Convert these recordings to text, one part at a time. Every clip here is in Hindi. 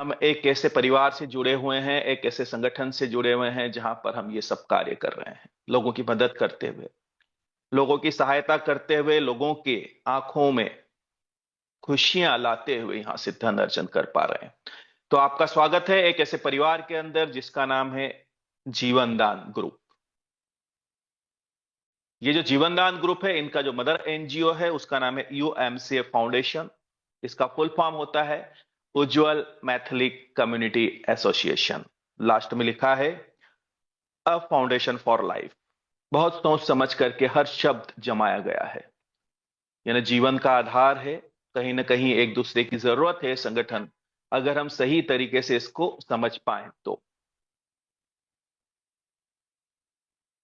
हम एक ऐसे परिवार से जुड़े हुए हैं, एक ऐसे संगठन से जुड़े हुए हैं जहां पर हम ये सब कार्य कर रहे हैं, लोगों की मदद करते हुए, लोगों की सहायता करते हुए, लोगों के आंखों में खुशियां लाते हुए यहां से धन अर्जन कर पा रहे हैं। तो आपका स्वागत है एक ऐसे परिवार के अंदर जिसका नाम है जीवन दान ग्रुप। ये जो जीवन दान ग्रुप है, इनका जो मदर एनजीओ है उसका नाम है यूएमसीए फाउंडेशन। इसका फुल फॉर्म होता है उज्जवल मैथिलिक कम्युनिटी एसोसिएशन। लास्ट में लिखा है अ फाउंडेशन फॉर लाइफ। बहुत सोच समझ करके हर शब्द जमाया गया है। यानी जीवन का आधार है, कहीं ना कहीं एक दूसरे की जरूरत है संगठन, अगर हम सही तरीके से इसको समझ पाए तो।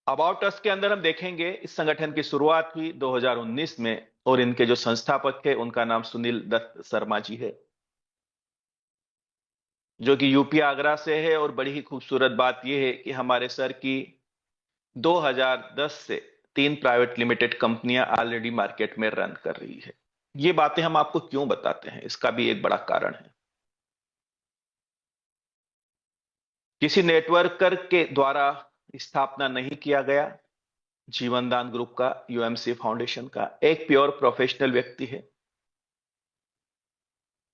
अबाउट अस के अंदर हम देखेंगे इस संगठन की शुरुआत हुई 2019 में और इनके जो संस्थापक है उनका नाम सुनील दत्त शर्मा जी है, जो कि यूपी आगरा से है। और बड़ी ही खूबसूरत बात यह है कि हमारे सर की 2010 से 3 प्राइवेट लिमिटेड कंपनियां ऑलरेडी मार्केट में रन कर रही है। ये बातें हम आपको क्यों बताते हैं, इसका भी एक बड़ा कारण है। किसी नेटवर्कर के द्वारा स्थापना नहीं किया गया। जीवनदान ग्रुप का, यूएमसी फाउंडेशन का एक प्योर प्रोफेशनल व्यक्ति है,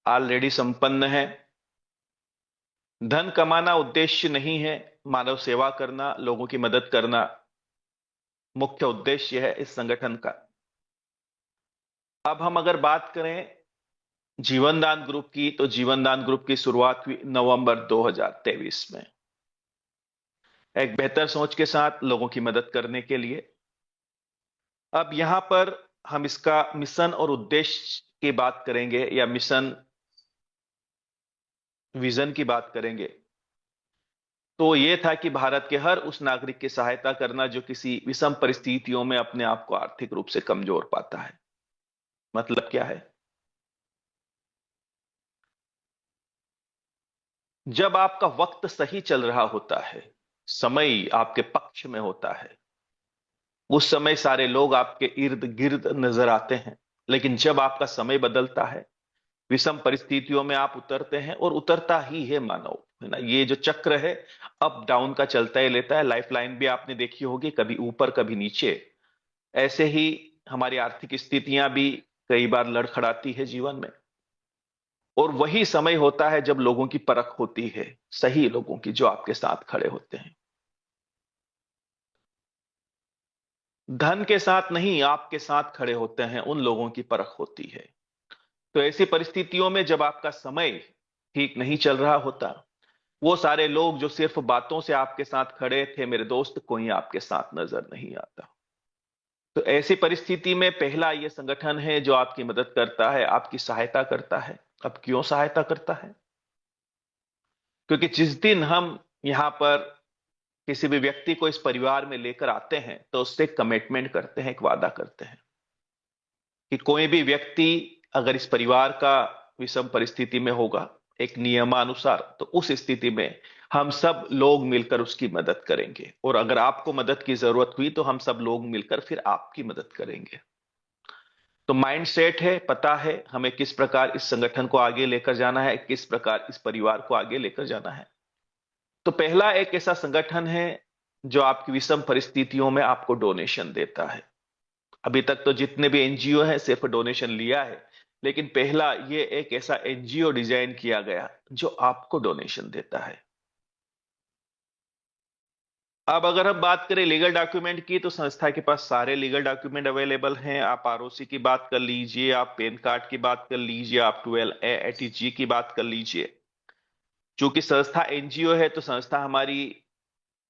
ऑलरेडी संपन्न है। धन कमाना उद्देश्य नहीं है, मानव सेवा करना, लोगों की मदद करना मुख्य उद्देश्य है इस संगठन का। अब हम अगर बात करें जीवनदान ग्रुप की, तो जीवनदान ग्रुप की शुरुआत हुई नवंबर 2023 में, एक बेहतर सोच के साथ लोगों की मदद करने के लिए। अब यहां पर हम इसका मिशन और उद्देश्य की बात करेंगे, या मिशन विजन की बात करेंगे। तो ये था कि भारत के हर उस नागरिक की सहायता करना जो किसी विषम परिस्थितियों में अपने आप को आर्थिक रूप से कमजोर पाता है। मतलब क्या है? जब आपका वक्त सही चल रहा होता है, समय आपके पक्ष में होता है, उस समय सारे लोग आपके इर्द गिर्द नजर आते हैं। लेकिन जब आपका समय बदलता है, विषम परिस्थितियों में आप उतरते हैं, और उतरता ही है मानव, है ना। ये जो चक्र है अप डाउन का चलता ही लेता है। लाइफ लाइन भी आपने देखी होगी, कभी ऊपर कभी नीचे। ऐसे ही हमारी आर्थिक स्थितियां भी कई बार लड़खड़ाती है जीवन में। और वही समय होता है जब लोगों की परख होती है, सही लोगों की जो आपके साथ खड़े होते हैं। धन के साथ नहीं, आपके साथ खड़े होते हैं, उन लोगों की परख होती है। तो ऐसी परिस्थितियों में जब आपका समय ठीक नहीं चल रहा होता, वो सारे लोग जो सिर्फ बातों से आपके साथ खड़े थे मेरे दोस्त, कोई आपके साथ नजर नहीं आता। तो ऐसी परिस्थिति में पहला ये संगठन है जो आपकी मदद करता है, आपकी सहायता करता है। अब क्यों सहायता करता है? क्योंकि जिस दिन हम यहां पर किसी भी व्यक्ति को इस परिवार में लेकर आते हैं, तो उससे कमिटमेंट करते हैं, एक वादा करते हैं कि कोई भी व्यक्ति अगर इस परिवार का विषम परिस्थिति में होगा एक नियमानुसार, तो उस स्थिति में हम सब लोग मिलकर उसकी मदद करेंगे। और अगर आपको मदद की जरूरत हुई तो हम सब लोग मिलकर फिर आपकी मदद करेंगे। तो माइंड सेट है, पता है हमें किस प्रकार इस संगठन को आगे लेकर जाना है, किस प्रकार इस परिवार को आगे लेकर जाना है। तो पहला एक ऐसा संगठन है जो आपकी विषम परिस्थितियों में आपको डोनेशन देता है। अभी तक तो जितने भी एनजीओ हैं सिर्फ डोनेशन लिया है, लेकिन पहला ये एक ऐसा एनजीओ डिजाइन किया गया जो आपको डोनेशन देता है। अब अगर हम बात करें लीगल डॉक्यूमेंट की, तो संस्था के पास सारे लीगल डॉक्यूमेंट अवेलेबल हैं। आप आरओसी की बात कर लीजिए, आप पैन कार्ड की बात कर लीजिए, आप 12A ATG की बात कर लीजिए। चूंकि संस्था एनजीओ है तो संस्था हमारी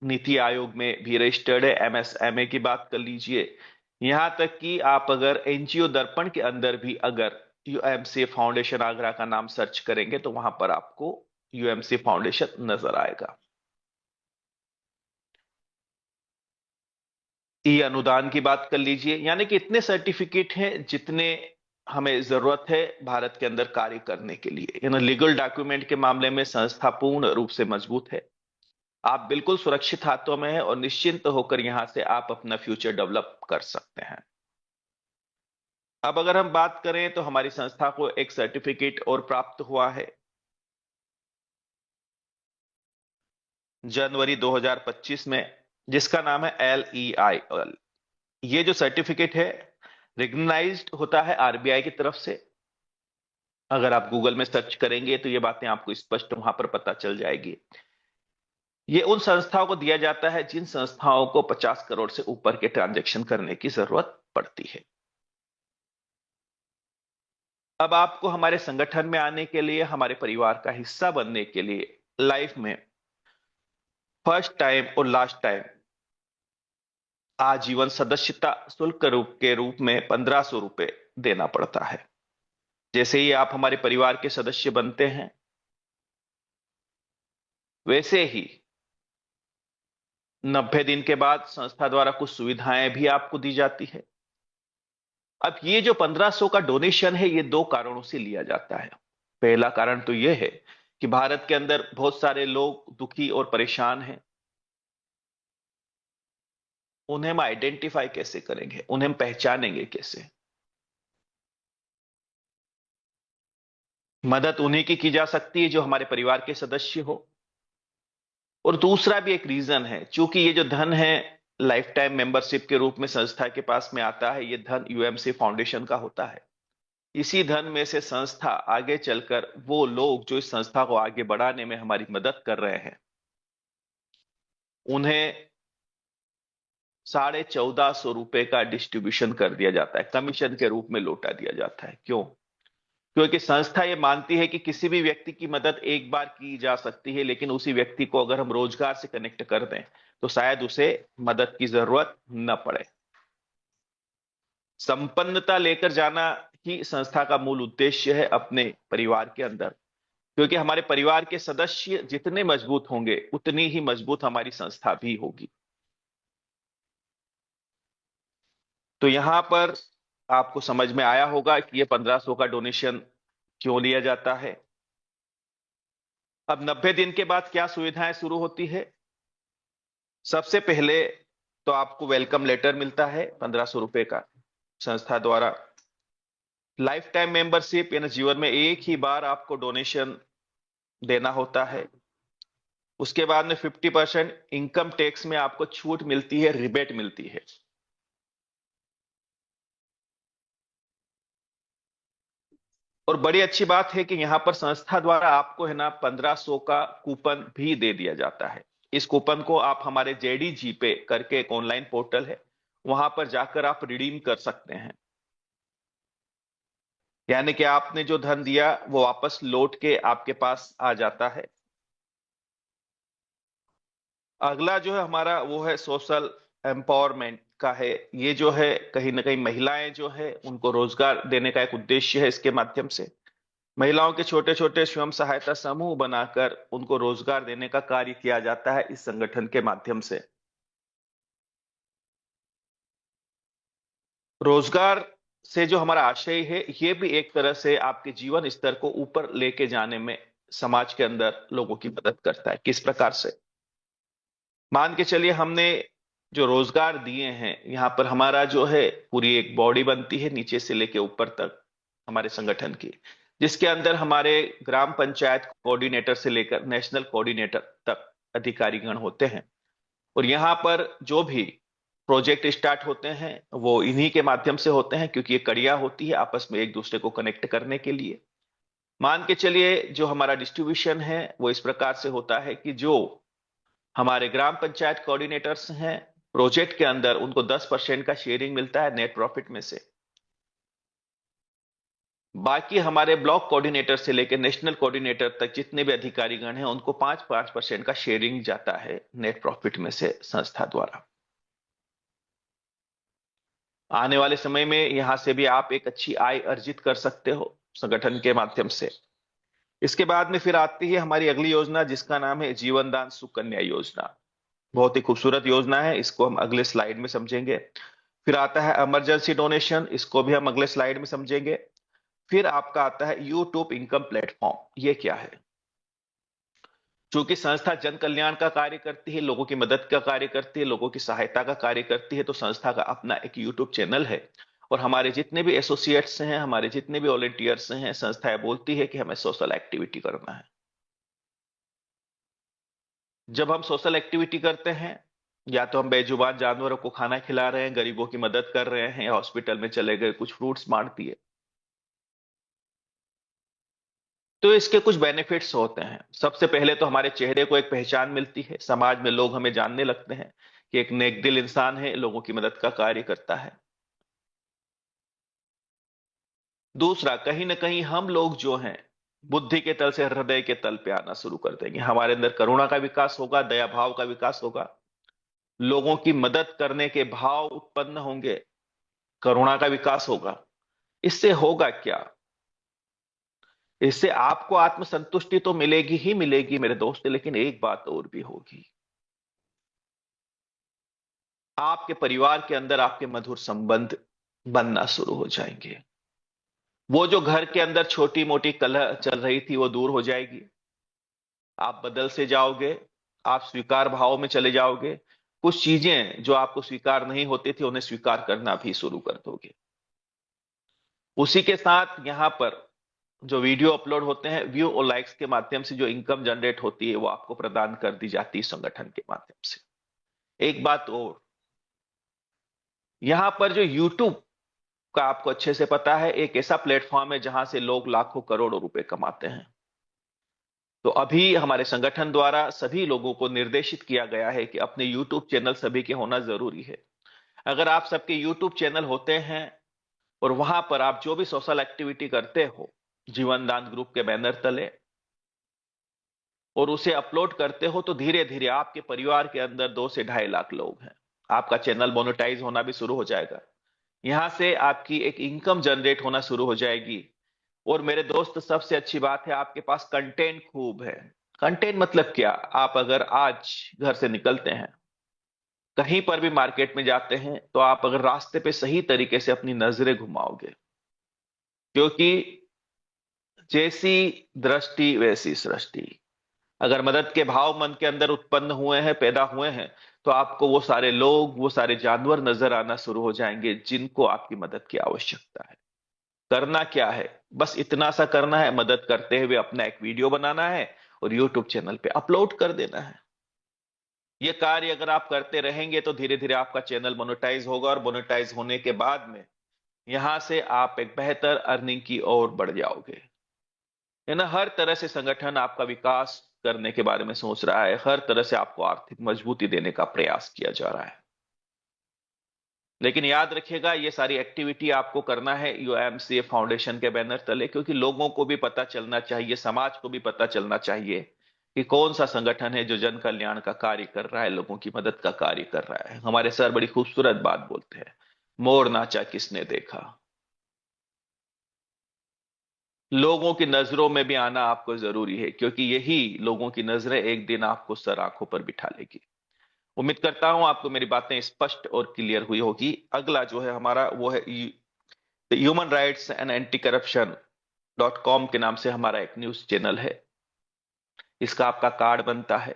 नीति आयोग में भी रजिस्टर्ड है। एमएसएमए की बात कर लीजिए, यहां तक कि आप अगर एनजीओ दर्पण के अंदर भी अगर यूएमसी फाउंडेशन आगरा का नाम सर्च करेंगे तो वहां पर आपको यूएमसी फाउंडेशन नजर आएगा। ई अनुदान की बात कर लीजिए। यानी कि इतने सर्टिफिकेट हैं जितने हमें जरूरत है भारत के अंदर कार्य करने के लिए। यानी लीगल डॉक्यूमेंट के मामले में संस्था पूर्ण रूप से मजबूत है। आप बिल्कुल सुरक्षित हाथों में हैं और निश्चिंत होकर यहां से आप अपना फ्यूचर डेवलप कर सकते हैं। अब अगर हम बात करें तो हमारी संस्था को एक सर्टिफिकेट और प्राप्त हुआ है, जनवरी 2025 में, जिसका नाम है LEIL। ये जो सर्टिफिकेट है रिकग्नाइज्ड होता है आरबीआई की तरफ से। अगर आप गूगल में सर्च करेंगे तो ये बातें आपको स्पष्ट वहां पर पता चल जाएगी। ये उन संस्थाओं को दिया जाता है जिन संस्थाओं को 50 करोड़ से ऊपर के ट्रांजैक्शन करने की जरूरत पड़ती है। अब आपको हमारे संगठन में आने के लिए, हमारे परिवार का हिस्सा बनने के लिए लाइफ में फर्स्ट टाइम और लास्ट टाइम आजीवन सदस्यता शुल्क के रूप में 1500 रुपए देना पड़ता है। जैसे ही आप हमारे परिवार के सदस्य बनते हैं, वैसे ही 90 दिन के बाद संस्था द्वारा कुछ सुविधाएं भी आपको दी जाती है। अब ये जो 1500 का डोनेशन है, ये दो कारणों से लिया जाता है। पहला कारण तो यह है कि भारत के अंदर बहुत सारे लोग दुखी और परेशान हैं। उन्हें हम आइडेंटिफाई कैसे करेंगे, उन्हें हम पहचानेंगे कैसे? मदद उन्हीं की जा सकती है जो हमारे परिवार के सदस्य हो। और दूसरा भी एक रीजन है, क्योंकि ये जो धन है लाइफ टाइम मेंबरशिप के रूप में संस्था के पास में आता है, ये धन यूएमसी फाउंडेशन का होता है। इसी धन में से संस्था आगे चलकर वो लोग जो इस संस्था को आगे बढ़ाने में हमारी मदद कर रहे हैं, उन्हें 1450 रुपए का डिस्ट्रीब्यूशन कर दिया जाता है, कमीशन के रूप में लौटा दिया जाता है। क्यों? क्योंकि संस्था ये मानती है कि किसी भी व्यक्ति की मदद एक बार की जा सकती है, लेकिन उसी व्यक्ति को अगर हम रोजगार से कनेक्ट कर दें तो शायद उसे मदद की जरूरत न पड़े। संपन्नता लेकर जाना ही संस्था का मूल उद्देश्य है अपने परिवार के अंदर। क्योंकि हमारे परिवार के सदस्य जितने मजबूत होंगे, उतनी ही मजबूत हमारी संस्था भी होगी। तो यहां पर आपको समझ में आया होगा कि ये 1500 का डोनेशन क्यों लिया जाता है। अब 90 दिन के बाद क्या सुविधाएं शुरू होती है? सबसे पहले तो आपको वेलकम लेटर मिलता है 1500 रुपए का संस्था द्वारा। लाइफ टाइम मेंबरशिप यानी जीवन में एक ही बार आपको डोनेशन देना होता है। उसके बाद में 50% इनकम टैक्स में आपको छूट मिलती है, रिबेट मिलती है। और बड़ी अच्छी बात है कि यहां पर संस्था द्वारा आपको है ना 1500 का कूपन भी दे दिया जाता है। इस कूपन को आप हमारे JDG पे करके एक ऑनलाइन पोर्टल है, वहां पर जाकर आप रिडीम कर सकते हैं। यानी कि आपने जो धन दिया वो वापस लौट के आपके पास आ जाता है। अगला जो है हमारा वो है सोशल एम्पावरमेंट का है। ये जो है कहीं ना कहीं महिलाएं जो है उनको रोजगार देने का एक उद्देश्य है। इसके माध्यम से महिलाओं के छोटे छोटे स्वयं सहायता समूह बनाकर उनको रोजगार देने का कार्य किया जाता है इस संगठन के माध्यम से। रोजगार से जो हमारा आशय है, ये भी एक तरह से आपके जीवन स्तर को ऊपर लेके जाने में समाज के अंदर लोगों की मदद करता है। किस प्रकार से? मान के चलिए हमने जो रोजगार दिए हैं, यहां पर हमारा जो है पूरी एक बॉडी बनती है नीचे से लेके ऊपर तक हमारे संगठन की, जिसके अंदर हमारे ग्राम पंचायत कोऑर्डिनेटर से लेकर नेशनल कोऑर्डिनेटर तक अधिकारीगण होते हैं। और यहाँ पर जो भी प्रोजेक्ट स्टार्ट होते हैं वो इन्हीं के माध्यम से होते हैं, क्योंकि ये कड़ियां होती है आपस में एक दूसरे को कनेक्ट करने के लिए। मान के चलिए जो हमारा डिस्ट्रीब्यूशन है वो इस प्रकार से होता है कि जो हमारे ग्राम पंचायत कोऑर्डिनेटर्स हैं, प्रोजेक्ट के अंदर उनको 10% का शेयरिंग मिलता है नेट प्रॉफिट में से। बाकी हमारे ब्लॉक कोऑर्डिनेटर से लेकर नेशनल कोऑर्डिनेटर तक जितने भी अधिकारीगण हैं उनको 5-5% का शेयरिंग जाता है नेट प्रॉफिट में से संस्था द्वारा। आने वाले समय में यहां से भी आप एक अच्छी आय अर्जित कर सकते हो संगठन के माध्यम से। इसके बाद में फिर आती है हमारी अगली योजना, जिसका नाम है जीवन दान सुकन्या योजना। बहुत ही खूबसूरत योजना है, इसको हम अगले स्लाइड में समझेंगे। फिर आता है इमरजेंसी डोनेशन, इसको भी हम अगले स्लाइड में समझेंगे। फिर आपका आता है यूट्यूब इनकम प्लेटफॉर्म। ये क्या है? चूंकि संस्था जन कल्याण का कार्य करती है, लोगों की मदद का कार्य करती है, लोगों की सहायता का कार्य करती है, तो संस्था का अपना एक यूट्यूब चैनल है। और हमारे जितने भी एसोसिएट्स हैं, हमारे जितने भी वॉलंटियर्स हैं, संस्था बोलती है कि हमें सोशल एक्टिविटी करना है। जब हम सोशल एक्टिविटी करते हैं, या तो हम बेजुबान जानवरों को खाना खिला रहे हैं, गरीबों की मदद कर रहे हैं, या हॉस्पिटल में चले गए कुछ फ्रूट्स बांट दिए, तो इसके कुछ बेनिफिट्स होते हैं। सबसे पहले तो हमारे चेहरे को एक पहचान मिलती है, समाज में लोग हमें जानने लगते हैं कि एक नेक दिल इंसान है, लोगों की मदद का कार्य करता है। दूसरा, कहीं ना कहीं हम लोग जो हैं, बुद्धि के तल से हृदय के तल पे आना शुरू कर देंगे। हमारे अंदर करुणा का विकास होगा, दया भाव का विकास होगा, लोगों की मदद करने के भाव उत्पन्न होंगे, करुणा का विकास होगा। इससे होगा क्या? इससे आपको आत्मसंतुष्टि तो मिलेगी ही मिलेगी मेरे दोस्त, लेकिन एक बात और भी होगी। आपके परिवार के अंदर आपके मधुर संबंध बनना शुरू हो जाएंगे। वो जो घर के अंदर छोटी मोटी कलह चल रही थी वो दूर हो जाएगी। आप बदल से जाओगे, आप स्वीकार भाव में चले जाओगे। कुछ चीजें जो आपको स्वीकार नहीं होती थी उन्हें स्वीकार करना भी शुरू कर दोगे। उसी के साथ यहां पर जो वीडियो अपलोड होते हैं, व्यू और लाइक्स के माध्यम से जो इनकम जनरेट होती है वो आपको प्रदान कर दी जाती है संगठन के माध्यम से। एक बात और, यहां पर जो यूट्यूब का आपको अच्छे से पता है, एक ऐसा प्लेटफॉर्म है जहां से लोग लाखों करोड़ों रुपए कमाते हैं। तो अभी हमारे संगठन द्वारा सभी लोगों को निर्देशित किया गया है कि अपने यूट्यूब चैनल सभी के होना जरूरी है। अगर आप सबके यूट्यूब चैनल होते हैं और वहां पर आप जो भी सोशल एक्टिविटी करते हो जीवन दान ग्रुप के बैनर तले, और उसे अपलोड करते हो, तो धीरे धीरे आपके परिवार के अंदर 2 से 2.5 लाख लोग हैं। आपका चैनल मोनेटाइज होना भी शुरू हो जाएगा। यहां से आपकी एक इनकम जनरेट होना शुरू हो जाएगी। और मेरे दोस्त, सबसे अच्छी बात है, आपके पास कंटेंट खूब है। कंटेंट मतलब क्या? आप अगर आज घर से निकलते हैं, कहीं पर भी मार्केट में जाते हैं, तो आप अगर रास्ते पे सही तरीके से अपनी नजरें घुमाओगे, क्योंकि जैसी दृष्टि वैसी सृष्टि। अगर मदद के भाव मन के अंदर उत्पन्न हुए हैं, पैदा हुए हैं, तो आपको वो सारे लोग, वो सारे जानवर नजर आना शुरू हो जाएंगे जिनको आपकी मदद की आवश्यकता है। करना क्या है? बस इतना सा करना है, मदद करते हुए अपना एक वीडियो बनाना है और यूट्यूब चैनल पे अपलोड कर देना है। ये कार्य अगर आप करते रहेंगे तो धीरे धीरे आपका चैनल मोनेटाइज होगा, और मोनेटाइज होने के बाद में यहां से आप एक बेहतर अर्निंग की ओर बढ़ जाओगे। है ना? हर तरह से संगठन आपका विकास करने के बारे में सोच रहा है, हर तरह से आपको आर्थिक मजबूती देने का प्रयास किया जा रहा है। लेकिन याद रखिएगा, ये सारी एक्टिविटी आपको करना है यूएमसीए फाउंडेशन के बैनर तले, क्योंकि लोगों को भी पता चलना चाहिए, समाज को भी पता चलना चाहिए कि कौन सा संगठन है जो जन कल्याण का कार्य कर रहा है, लोगों की मदद का कार्य कर रहा है। हमारे सर बड़ी खूबसूरत बात बोलते हैं, मोर नाचा किसने देखा। लोगों की नजरों में भी आना आपको जरूरी है, क्योंकि यही लोगों की नजरें एक दिन आपको सर आंखों पर बिठा लेगी। उम्मीद करता हूं आपको मेरी बातें स्पष्ट और क्लियर हुई होगी। अगला जो है हमारा, वो है human rights and anti corruption .com के नाम से हमारा एक न्यूज चैनल है। इसका आपका कार्ड बनता है।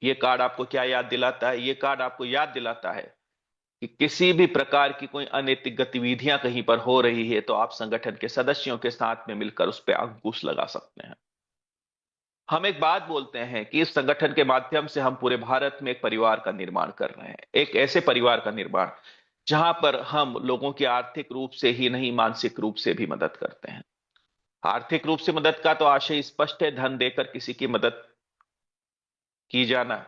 ये कार्ड आपको क्या याद दिलाता है? ये कार्ड आपको याद दिलाता है कि किसी भी प्रकार की कोई अनैतिक गतिविधियां कहीं पर हो रही है, तो आप संगठन के सदस्यों के साथ में मिलकर उस पर अंकुश लगा सकते हैं। हम एक बात बोलते हैं कि इस संगठन के माध्यम से हम पूरे भारत में एक परिवार का निर्माण कर रहे हैं, एक ऐसे परिवार का निर्माण जहां पर हम लोगों की आर्थिक रूप से ही नहीं, मानसिक रूप से भी मदद करते हैं। आर्थिक रूप से मदद का तो आशय स्पष्ट है, धन देकर किसी की मदद की जाना।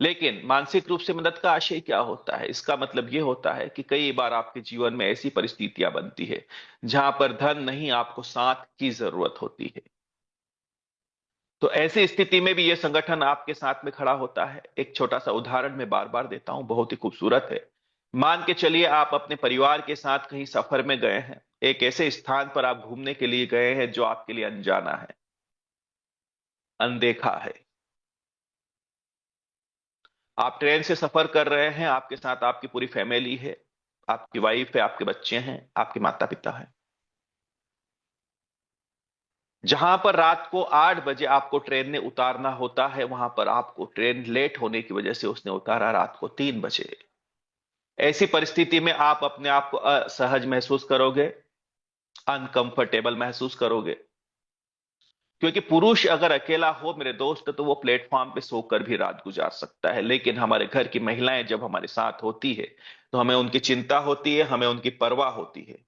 लेकिन मानसिक रूप से मदद का आशय क्या होता है? इसका मतलब यह होता है कि कई बार आपके जीवन में ऐसी परिस्थितियां बनती है जहां पर धन नहीं, आपको साथ की जरूरत होती है। तो ऐसी स्थिति में भी यह संगठन आपके साथ में खड़ा होता है। एक छोटा सा उदाहरण मैं बार बार देता हूं, बहुत ही खूबसूरत है। मान के चलिए आप अपने परिवार के साथ कहीं सफर में गए हैं, एक ऐसे स्थान पर आप घूमने के लिए गए हैं जो आपके लिए अनजाना है, अनदेखा है। आप ट्रेन से सफर कर रहे हैं, आपके साथ आपकी पूरी फैमिली है, आपकी वाइफ है, आपके बच्चे हैं, आपके माता पिता हैं। जहां पर रात को 8 बजे आपको ट्रेन ने उतारना होता है, वहां पर आपको ट्रेन लेट होने की वजह से उसने उतारा रात को 3 बजे। ऐसी परिस्थिति में आप अपने आप को असहज महसूस करोगे, अनकंफर्टेबल महसूस करोगे। क्योंकि पुरुष अगर अकेला हो मेरे दोस्त तो वो प्लेटफॉर्म पे सोकर भी रात गुजार सकता है, लेकिन हमारे घर की महिलाएं जब हमारे साथ होती है तो हमें उनकी चिंता होती है, हमें उनकी परवाह होती है।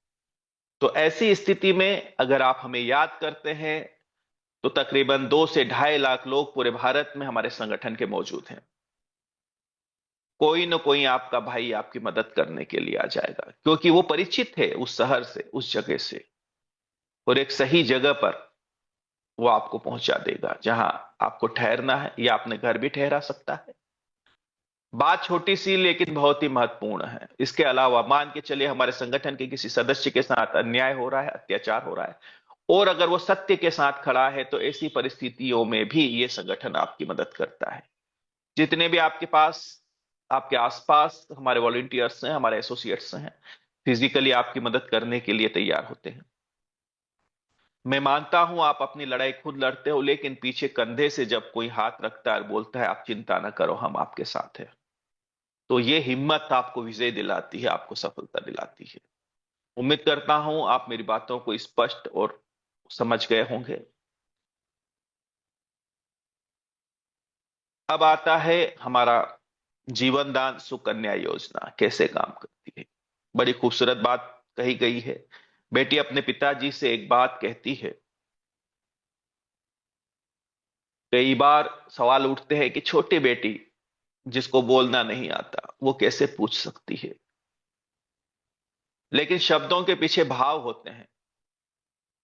तो ऐसी स्थिति में अगर आप हमें याद करते हैं तो तकरीबन 2 से 2.5 लाख लोग पूरे भारत में हमारे संगठन के मौजूद हैं। कोई न कोई आपका भाई आपकी मदद करने के लिए आ जाएगा, क्योंकि वो परिचित है उस शहर से, उस जगह से, और एक सही जगह पर वो आपको पहुंचा देगा जहां आपको ठहरना है, या अपने घर भी ठहरा सकता है। बात छोटी सी लेकिन बहुत ही महत्वपूर्ण है। इसके अलावा मान के चलिए हमारे संगठन के किसी सदस्य के साथ अन्याय हो रहा है, अत्याचार हो रहा है, और अगर वो सत्य के साथ खड़ा है तो ऐसी परिस्थितियों में भी ये संगठन आपकी मदद करता है। जितने भी आपके पास, आपके आसपास हमारे वॉलंटियर्स हैं, हमारे एसोसिएट्स हैं, फिजिकली आपकी मदद करने के लिए तैयार होते हैं। मैं मानता हूं आप अपनी लड़ाई खुद लड़ते हो, लेकिन पीछे कंधे से जब कोई हाथ रखता है और बोलता है आप चिंता ना करो हम आपके साथ हैं, तो ये हिम्मत आपको विजय दिलाती है, आपको सफलता दिलाती है। उम्मीद करता हूं आप मेरी बातों को स्पष्ट और समझ गए होंगे। अब आता है हमारा जीवन दान सुकन्या योजना कैसे काम करती है। बड़ी खूबसूरत बात कही गई है। बेटी अपने पिताजी से एक बात कहती है। कई बार सवाल उठते हैं कि छोटी बेटी जिसको बोलना नहीं आता वो कैसे पूछ सकती है, लेकिन शब्दों के पीछे भाव होते हैं।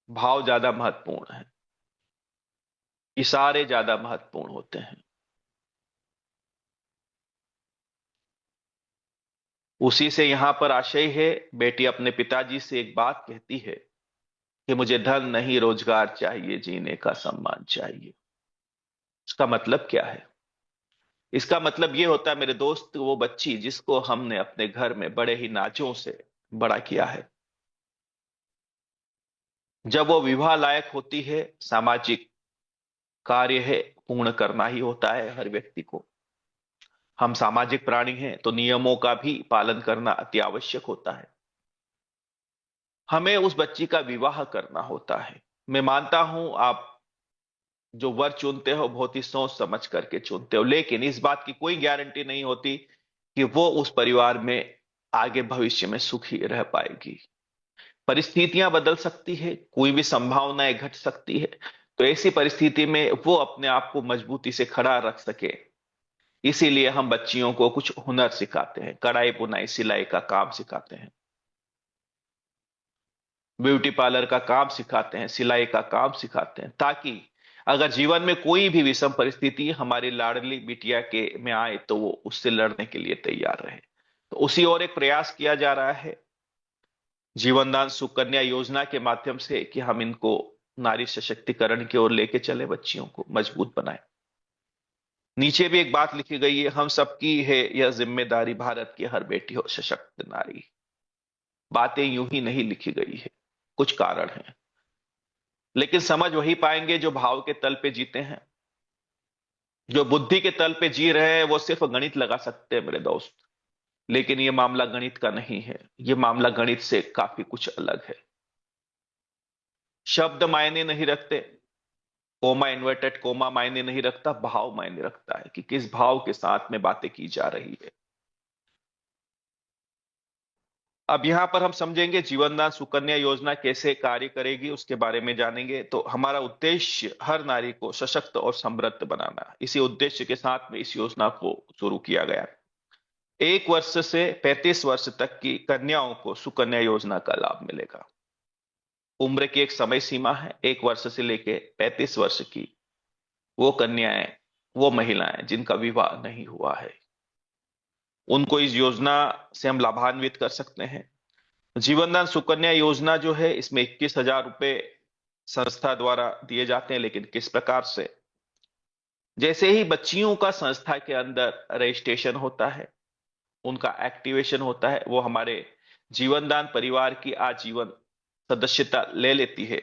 भाव ज्यादा महत्वपूर्ण है, इशारे ज्यादा महत्वपूर्ण होते हैं। उसी से यहां पर आशय है। बेटी अपने पिताजी से एक बात कहती है कि मुझे धन नहीं रोजगार चाहिए, जीने का सम्मान चाहिए। इसका मतलब क्या है? इसका मतलब यह होता है मेरे दोस्त, वो बच्ची जिसको हमने अपने घर में बड़े ही नाजों से बड़ा किया है, जब वो विवाह लायक होती है, सामाजिक कार्य है पूर्ण करना ही होता है हर व्यक्ति को। हम सामाजिक प्राणी हैं तो नियमों का भी पालन करना अति आवश्यक होता है। हमें उस बच्ची का विवाह करना होता है। मैं मानता हूं आप जो वर चुनते हो बहुत ही सोच समझ करके चुनते हो, लेकिन इस बात की कोई गारंटी नहीं होती कि वो उस परिवार में आगे भविष्य में सुखी रह पाएगी। परिस्थितियां बदल सकती है, कोई भी संभावनाएं घट सकती है। तो ऐसी परिस्थिति में वो अपने आप को मजबूती से खड़ा रख सके, इसीलिए हम बच्चियों को कुछ हुनर सिखाते हैं, कढ़ाई बुनाई सिलाई का काम सिखाते हैं, ब्यूटी पार्लर का काम सिखाते हैं, सिलाई का काम सिखाते हैं, ताकि अगर जीवन में कोई भी विषम परिस्थिति हमारी लाडली बिटिया के में आए तो वो उससे लड़ने के लिए तैयार रहे। तो उसी और एक प्रयास किया जा रहा है जीवनदान सुकन्या योजना के माध्यम से कि हम इनको नारी सशक्तिकरण की ओर लेके चले, बच्चियों को मजबूत बनाए। नीचे भी एक बात लिखी गई है, हम सबकी है यह जिम्मेदारी, भारत की हर बेटी हो सशक्त नारी। बातें यूं ही नहीं लिखी गई है, कुछ कारण हैं, लेकिन समझ वही पाएंगे जो भाव के तल पे जीते हैं। जो बुद्धि के तल पे जी रहे हैं वो सिर्फ गणित लगा सकते हैं मेरे दोस्त, लेकिन ये मामला गणित का नहीं है, ये मामला गणित से काफी कुछ अलग है। शब्द मायने नहीं रखते, कोमा इन्वर्टेड कोमा मायने नहीं रखता, भाव मायने रखता है कि किस भाव के साथ में बातें की जा रही है। अब यहां पर हम समझेंगे जीवनदान सुकन्या योजना कैसे कार्य करेगी, उसके बारे में जानेंगे। तो हमारा उद्देश्य हर नारी को सशक्त और समृद्ध बनाना, इसी उद्देश्य के साथ में इस योजना को शुरू किया गया। 1 वर्ष से 35 वर्ष तक की कन्याओं को सुकन्या योजना का लाभ मिलेगा। उम्र की एक समय सीमा है, 1 वर्ष से लेके 35 वर्ष की वो कन्याएं, वो महिलाएं जिनका विवाह नहीं हुआ है, उनको इस योजना से हम लाभान्वित कर सकते हैं। जीवनदान सुकन्या योजना जो है, इसमें 21,000 रुपए संस्था द्वारा दिए जाते हैं, लेकिन किस प्रकार से? जैसे ही बच्चियों का संस्था के अंदर रजिस्ट्रेशन होता है, उनका एक्टिवेशन होता है, वो हमारे जीवनदान परिवार की आजीवन सदस्यता ले लेती है।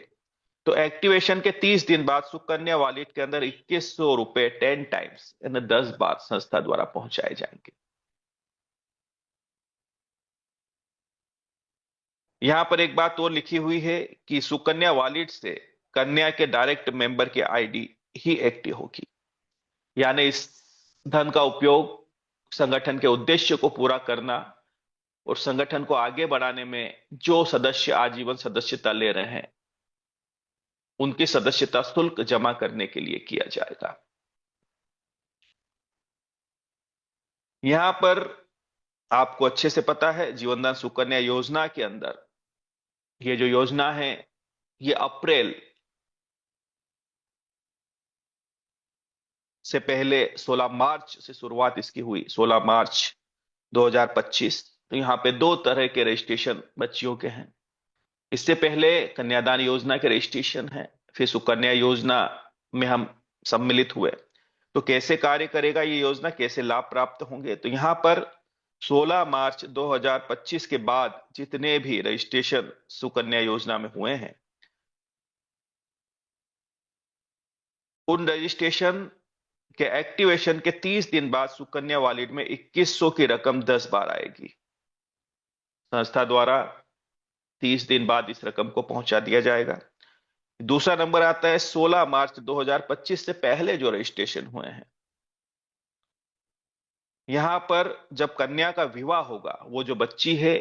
तो एक्टिवेशन के 30 दिन बाद सुकन्या वॉलेट के अंदर 2100 रुपए 10 टाइम्स यानी 10 बार संस्था द्वारा पहुंचाए जाएंगे। यहां पर एक बात और लिखी हुई है कि सुकन्या वॉलेट से कन्या के डायरेक्ट मेंबर की आईडी ही एक्टिव होगी। यानी इस धन का उपयोग संगठन के उद्देश्य को पूरा करना और संगठन को आगे बढ़ाने में जो सदस्य आजीवन सदस्यता ले रहे हैं उनकी सदस्यता शुल्क जमा करने के लिए किया जाएगा। यहां पर आपको अच्छे से पता है, जीवनदान सुकन्या योजना के अंदर ये जो योजना है ये अप्रैल से पहले 16 मार्च से शुरुआत इसकी हुई, 16 मार्च 2025। तो यहाँ पे दो तरह के रजिस्ट्रेशन बच्चियों के हैं। इससे पहले कन्यादान योजना के रजिस्ट्रेशन है, फिर सुकन्या योजना में हम सम्मिलित हुए। तो कैसे कार्य करेगा ये योजना, कैसे लाभ प्राप्त होंगे, तो यहाँ पर 16 मार्च 2025 के बाद जितने भी रजिस्ट्रेशन सुकन्या योजना में हुए हैं उन रजिस्ट्रेशन के एक्टिवेशन के 30 दिन बाद सुकन्या वॉलेट में 2100 की रकम 10 बार आएगी। संस्था द्वारा 30 दिन बाद इस रकम को पहुंचा दिया जाएगा। दूसरा नंबर आता है 16 मार्च 2025 से पहले जो रजिस्ट्रेशन हुए हैं। यहां पर जब कन्या का विवाह होगा, वो जो बच्ची है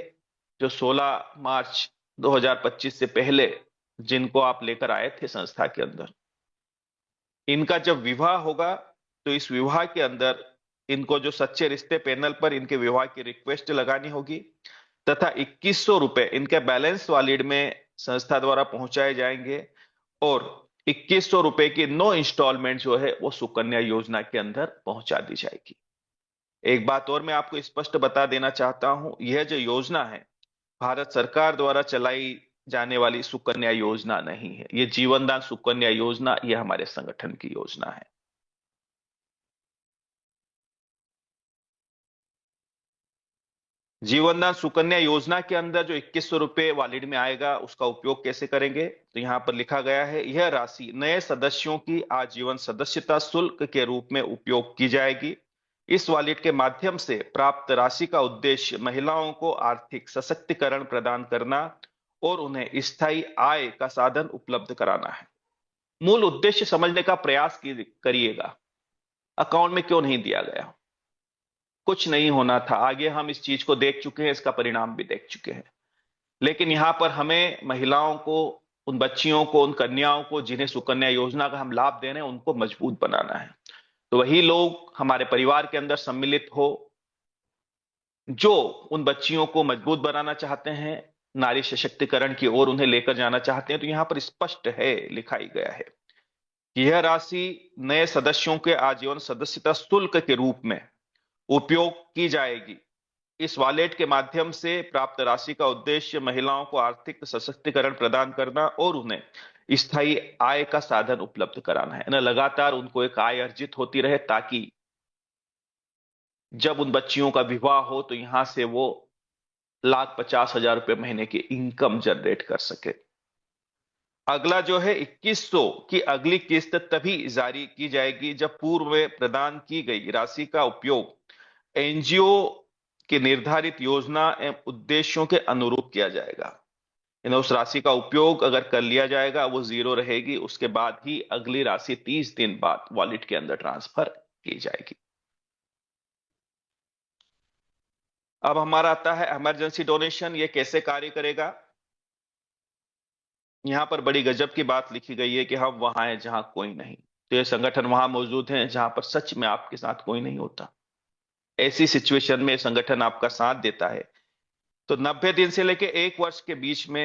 जो 16 मार्च 2025 से पहले जिनको आप लेकर आए थे संस्था के अंदर, इनका जब विवाह होगा तो इस विवाह के अंदर इनको जो सच्चे रिश्ते पैनल पर इनके विवाह की रिक्वेस्ट लगानी होगी तथा 2100 रुपए इनके बैलेंस वॉलेट में संस्था द्वारा पहुंचाए जाएंगे और 2100 रुपए की 9 इंस्टॉलमेंट जो है वो सुकन्या योजना के अंदर पहुंचा दी जाएगी। एक बात और मैं आपको स्पष्ट बता देना चाहता हूं, यह जो योजना है भारत सरकार द्वारा चलाई जाने वाली सुकन्या योजना नहीं है। ये जीवनदान सुकन्या योजना ये हमारे संगठन की योजना है। जीवनदान सुकन्या योजना के अंदर जो 2100 रुपए वॉलेट में आएगा उसका उपयोग कैसे करेंगे, तो यहां पर लिखा गया है यह राशि नए सदस्यों की आजीवन सदस्यता शुल्क के रूप में उपयोग की जाएगी। इस वॉलेट के माध्यम से प्राप्त राशि का उद्देश्य महिलाओं को आर्थिक सशक्तिकरण प्रदान करना और उन्हें स्थायी आय का साधन उपलब्ध कराना है। मूल उद्देश्य समझने का प्रयास करिएगा। अकाउंट में क्यों नहीं दिया गया, कुछ नहीं होना था, आगे हम इस चीज को देख चुके हैं, इसका परिणाम भी देख चुके हैं। लेकिन यहां पर हमें महिलाओं को, उन बच्चियों को, उन कन्याओं को जिन्हें सुकन्या योजना का हम लाभ दे रहे हैं उनको मजबूत बनाना है। तो वही लोग हमारे परिवार के अंदर सम्मिलित हो जो उन बच्चियों को मजबूत बनाना चाहते हैं, नारी सशक्तिकरण की ओर उन्हें लेकर जाना चाहते हैं। तो यहां पर स्पष्ट है, लिखा ही गया है कि यह राशि नए सदस्यों के आजीवन सदस्यता शुल्क के रूप में उपयोग की जाएगी। इस वॉलेट के माध्यम से प्राप्त राशि का उद्देश्य महिलाओं को आर्थिक सशक्तिकरण प्रदान करना और उन्हें स्थायी आय का साधन उपलब्ध कराना है ना, लगातार उनको एक आय अर्जित होती रहे ताकि जब उन बच्चियों का विवाह हो तो यहां से वो 1,50,000 रुपए महीने की इनकम जनरेट कर सके। अगला जो है 2100 की अगली किस्त तभी जारी की जाएगी जब पूर्व में प्रदान की गई राशि का उपयोग एनजीओ के निर्धारित योजना एवं उद्देश्यों के अनुरूप किया जाएगा। उस राशि का उपयोग अगर कर लिया जाएगा वो जीरो रहेगी, उसके बाद ही अगली राशि 30 दिन बाद वॉलेट के अंदर ट्रांसफर की जाएगी। अब हमारा आता है इमरजेंसी डोनेशन, ये कैसे कार्य करेगा। यहां पर बड़ी गजब की बात लिखी गई है कि हम वहां हैं जहां कोई नहीं। तो ये संगठन वहां मौजूद है जहां पर सच में आपके साथ कोई नहीं होता। ऐसी सिचुएशन में संगठन आपका साथ देता है। तो 90 दिन से लेकर 1 वर्ष के बीच में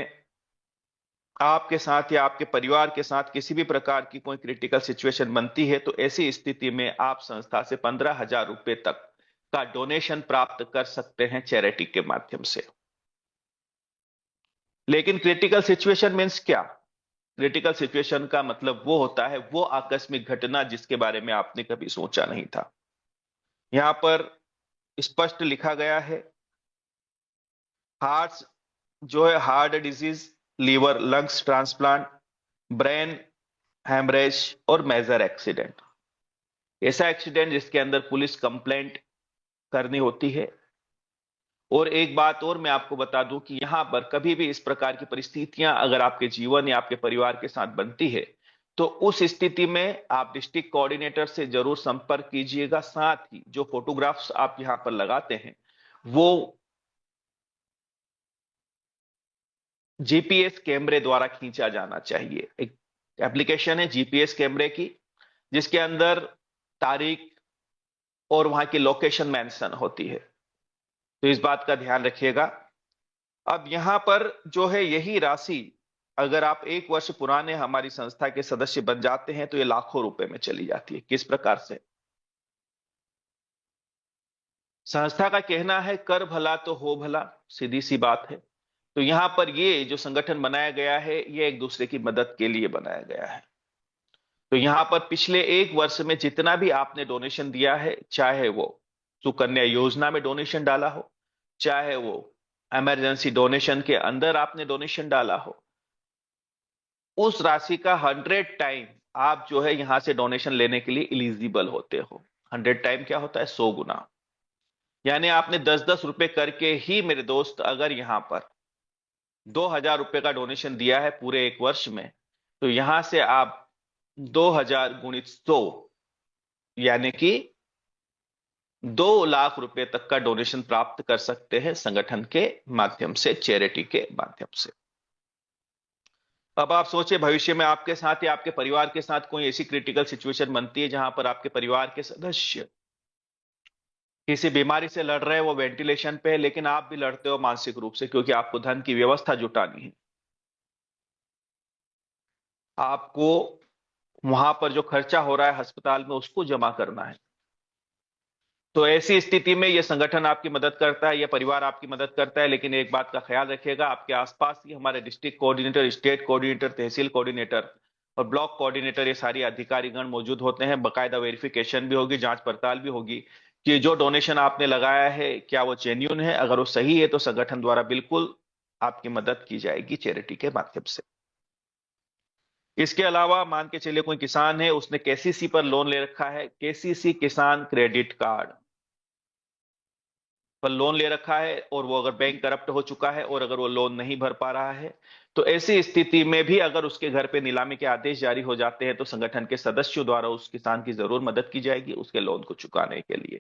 आपके साथ या आपके परिवार के साथ किसी भी प्रकार की कोई क्रिटिकल सिचुएशन बनती है तो ऐसी स्थिति में आप संस्था से 15,000 रुपए तक का डोनेशन प्राप्त कर सकते हैं चैरिटी के माध्यम से। लेकिन क्रिटिकल सिचुएशन मीन्स क्या? क्रिटिकल सिचुएशन का मतलब वो होता है वो आकस्मिक घटना जिसके बारे में आपने कभी सोचा नहीं था। यहां पर स्पष्ट लिखा गया है हार्ट जो है heart disease, liver lungs transplant, brain haemorrhage और मेजर एक्सीडेंट। ऐसा एक्सीडेंट जिसके अंदर पुलिस कंप्लेंट करनी होती है और एक बात और मैं आपको बता दूं कि यहां पर कभी भी इस प्रकार की परिस्थितियां अगर आपके जीवन या आपके परिवार के साथ बनती है, तो उस स्थिति में आप डिस्ट्रिक्ट कोऑर्डिनेटर से जरूर संपर्क कीजिएगा। साथ ही जो फोटोग्राफ्स आप यहां पर लगाते हैं वो जीपीएस कैमरे द्वारा खींचा जाना चाहिए। एक एप्लीकेशन है जीपीएस कैमरे की, जिसके अंदर तारीख और वहां की लोकेशन मेंशन होती है। तो इस बात का ध्यान रखिएगा। अब यहां पर जो है यही राशि, अगर आप 1 वर्ष पुराने हमारी संस्था के सदस्य बन जाते हैं तो ये लाखों रुपए में चली जाती है। किस प्रकार से? संस्था का कहना है कर भला तो हो भला, सीधी सी बात है। तो यहां पर ये जो संगठन बनाया गया है ये एक दूसरे की मदद के लिए बनाया गया है। तो यहां पर पिछले 1 वर्ष में जितना भी आपने डोनेशन दिया है, चाहे वो सुकन्या योजना में डोनेशन डाला हो, चाहे वो इमरजेंसी डोनेशन के अंदर आपने डोनेशन डाला हो, उस राशि का 100 टाइम आप जो है यहां से डोनेशन लेने के लिए इलिजिबल होते हो। 100 टाइम क्या होता है? 100 गुना। यानी आपने 10-10 रुपए करके ही मेरे दोस्त अगर यहां पर 2,000 रुपए का डोनेशन दिया है पूरे 1 वर्ष में, तो यहां से आप 2,000 गुणित 100 यानी कि 2 लाख रुपए तक का डोनेशन प्राप्त कर सकते हैं संगठन के माध्यम से, चैरिटी के माध्यम से। अब आप सोचिए भविष्य में आपके साथ या आपके परिवार के साथ कोई ऐसी क्रिटिकल सिचुएशन बनती है जहां पर आपके परिवार के सदस्य किसी बीमारी से लड़ रहे हैं, वो वेंटिलेशन पे है, लेकिन आप भी लड़ते हो मानसिक रूप से क्योंकि आपको धन की व्यवस्था जुटानी है। आपको वहां पर जो खर्चा हो रहा है अस्पताल में उसको जमा करना है। तो ऐसी स्थिति में यह संगठन आपकी मदद करता है, यह परिवार आपकी मदद करता है। लेकिन एक बात का ख्याल रखिएगा, आपके आसपास ही हमारे डिस्ट्रिक्ट कोऑर्डिनेटर, स्टेट कोऑर्डिनेटर, तहसील कोऑर्डिनेटर और ब्लॉक कोऑर्डिनेटर, ये सारी अधिकारीगण मौजूद होते हैं। बकायदा वेरिफिकेशन भी होगी, जांच पड़ताल भी होगी कि जो डोनेशन आपने लगाया है क्या वो जेन्युइन है। अगर वो सही है तो संगठन द्वारा बिल्कुल आपकी मदद की जाएगी चैरिटी के माध्यम से। इसके अलावा मान के चलिए कोई किसान है, उसने केसीसी पर लोन ले रखा है, केसीसी किसान क्रेडिट कार्ड पर लोन ले रखा है, और वो अगर बैंक करप्ट हो चुका है और अगर वो लोन नहीं भर पा रहा है, तो ऐसी स्थिति में भी अगर उसके घर पे नीलामी के आदेश जारी हो जाते हैं तो संगठन के सदस्यों द्वारा उस किसान की जरूर मदद की जाएगी उसके लोन को चुकाने के लिए।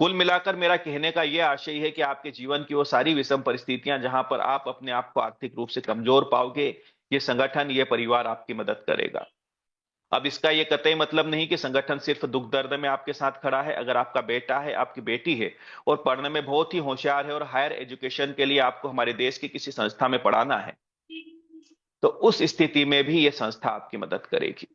कुल मिलाकर मेरा कहने का यह आशय है कि आपके जीवन की वो सारी विषम परिस्थितियां जहां पर आप अपने आप को आर्थिक रूप से कमजोर पाओगे, ये संगठन, ये परिवार आपकी मदद करेगा। अब इसका ये कतई मतलब नहीं कि संगठन सिर्फ दुख दर्द में आपके साथ खड़ा है। अगर आपका बेटा है, आपकी बेटी है और पढ़ने में बहुत ही होशियार है और हायर एजुकेशन के लिए आपको हमारे देश की किसी संस्था में पढ़ाना है, तो उस स्थिति में भी यह संस्था आपकी मदद करेगी।